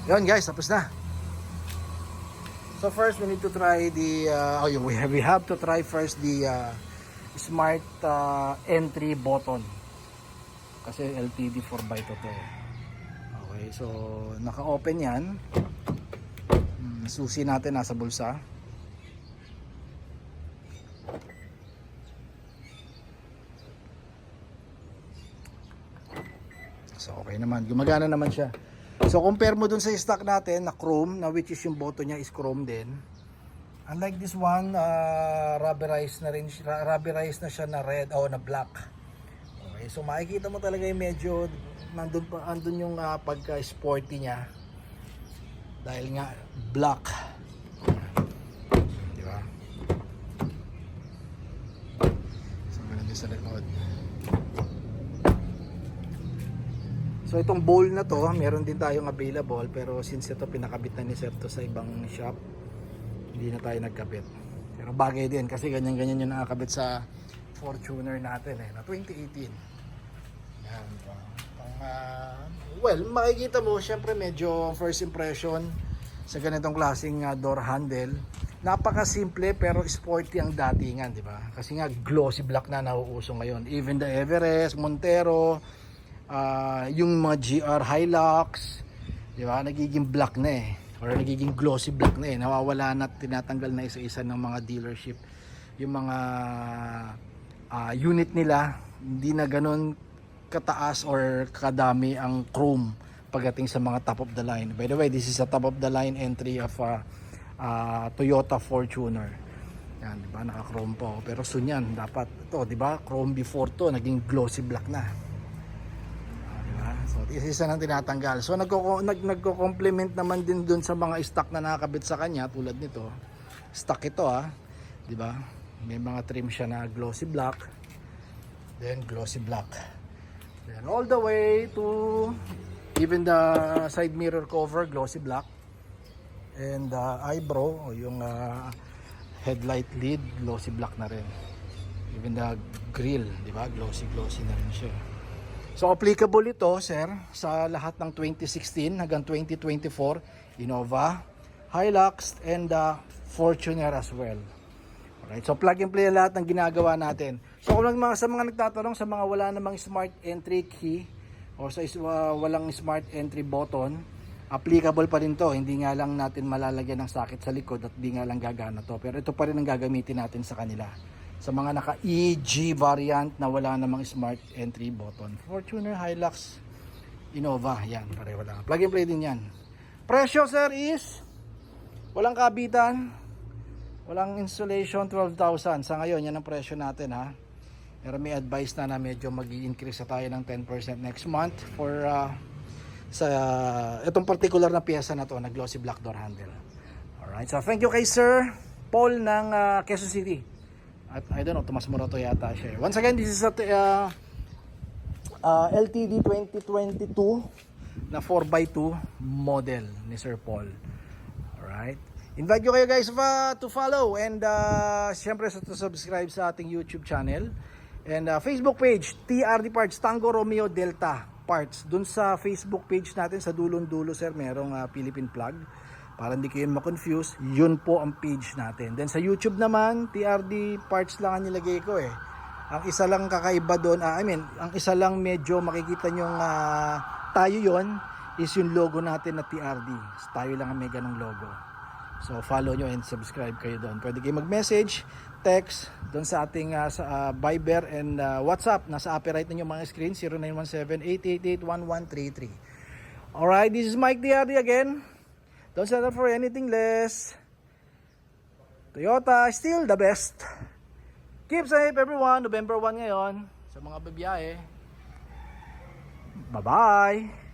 Yun guys, tapos na. So first we need to try the we have to try first the smart entry button. Kasi LTD 4x2 to. Okay, so naka-open yan. Susi natin nasa bulsa. So okay naman, gumagana naman siya. So compare mo dun sa stock natin na chrome, na which is yung button niya is chrome din. Unlike this one, rubberized na siya na red o na black. Okay, so makikita mo talaga yung medyo andun yung pagka-sporty niya. Dahil nga black. Di ba? So ganun din sa likod. So itong bowl na to, meron din tayong available, pero since ito pinakabit na ni Sir to sa ibang shop, hindi na tayo nagkabit. Pero bagay din kasi ganyan-ganyan yung nakakabit sa Fortuner natin na 2018. Yan. Well, makikita mo, syempre medyo first impression sa ganitong klaseng door handle. Napaka-simple pero sporty ang datingan, di ba? Kasi nga glossy black na nauuso ngayon. Even the Everest, Montero, yung mga GR Hilux, di ba, nagiging black na or nagiging glossy black na nawawala na, tinatanggal na isa-isa ng mga dealership yung mga unit nila, hindi na ganun kataas or kadami ang chrome pagdating sa mga top of the line. By the way, this is a top of the line entry of Toyota Fortuner. Yan, di ba, naka-chrome po, pero soon yan dapat ito, di ba, chrome before to, naging glossy black na. So isa nang tinatanggal. So nagko-complement naman din dun sa mga stock na nakakabit sa kanya tulad nito. Stock ito 'di ba? May mga trim siya na glossy black. Then glossy black. Then all the way to even the side mirror cover glossy black. And eyebrow o yung headlight lid glossy black na rin. Even the grill, 'di ba? Glossy na rin siya. So applicable ito, sir, sa lahat ng 2016 hanggang 2024 Innova, Hilux, and Fortuner as well. Alright, so plug and play lahat ng ginagawa natin. So kung sa mga nagtatanong sa mga wala namang smart entry key o sa walang smart entry button, applicable pa rin to. Hindi nga lang natin malalagyan ng socket sa likod at hindi nga lang gagana to. Pero ito pa rin ang gagamitin natin sa kanila. Sa mga naka-EG variant na wala namang smart entry button. Fortuner, Hilux, Innova, yan, pareho lang. Plug and play din yan. Presyo, sir, is walang kabitan, walang installation, 12,000. Sa ngayon, yan ang presyo natin, ha. Pero may advice na medyo mag-i-increase tayo ng 10% next month for sa itong particular na piyesa na to, na glossy black door handle. Alright, so thank you kay Sir Paul ng Quezon City. At I don't know, Tomas Morato yata siya. Once again, this is a LTD 2022 na 4x2 model ni Sir Paul. Alright. Invite nyo kayo guys to follow and syempre to subscribe sa ating YouTube channel. And Facebook page, TRD Parts, Tango Romeo Delta Parts. Dun sa Facebook page natin, sa dulong-dulo sir, merong Philippine flag. Para hindi kayo ma-confuse, yun po ang page natin. Then sa YouTube naman, TRD Parts lang ang nilagay ko Ang isa lang kakaiba doon, ang isa lang medyo makikita nyong tayo yon is yung logo natin na TRD. So, tayo lang ang may ganong logo. So follow nyo and subscribe kayo doon. Pwede kayo mag-message, text doon sa ating Viber and WhatsApp. Nasa upper right ninyo mga screen, 0917-888-1133. Alright, this is Mike TRD again. Don't settle for anything less. Toyota, still the best. Keep safe everyone. November 1 ngayon. Sa mga babiyahe. Bye-bye.